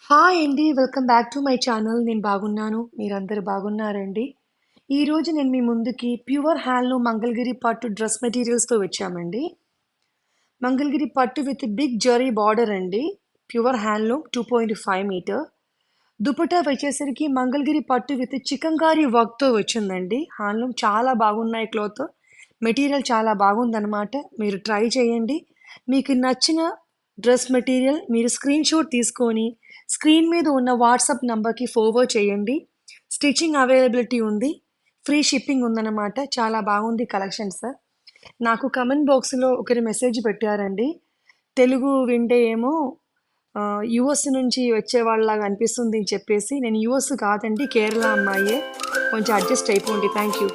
Hi అండి. Welcome back to my channel. నేను బాగున్నాను. మీరందరూ బాగున్నారండి? ఈరోజు నేను మీ ముందుకి ప్యూర్ హ్యాండ్లూమ్ మంగళగిరి పట్టు డ్రెస్ మెటీరియల్స్తో వచ్చామండి. మంగళగిరి పట్టు విత్ బిగ్ జరీ బార్డర్ అండి. Pure handloom 2.5 metre. దుపట్టా వచ్చేసరికి మంగళగిరి పట్టు విత్ చికంకారీ వర్క్తో వచ్చిందండి. హ్యాండ్లూమ్ చాలా బాగున్నాయి క్లాత్. మెటీరియల్ చాలా బాగుందన్నమాట. మీరు ట్రై చేయండి. మీకు నచ్చిన డ్రెస్ మెటీరియల్ మీరు స్క్రీన్ షాట్ తీసుకొని స్క్రీన్ మీద ఉన్న వాట్సాప్ నంబర్కి ఫార్వర్డ్ చేయండి. స్టిచ్చింగ్ అవైలబిలిటీ ఉంది. ఫ్రీ షిప్పింగ్ ఉందన్నమాట. చాలా బాగుంది కలెక్షన్ సార్. నాకు కమెంట్ బాక్స్లో ఒకరి మెసేజ్ పెట్టారండి. తెలుగు వింటే ఏమో యుఎస్ నుంచి వచ్చేవాళ్ళలాగా అనిపిస్తుంది అని చెప్పేసి. నేను యుఎస్ కాదండి, కేరళ అమ్మాయే. కొంచెం అడ్జస్ట్ అయిపోండి. Thank you.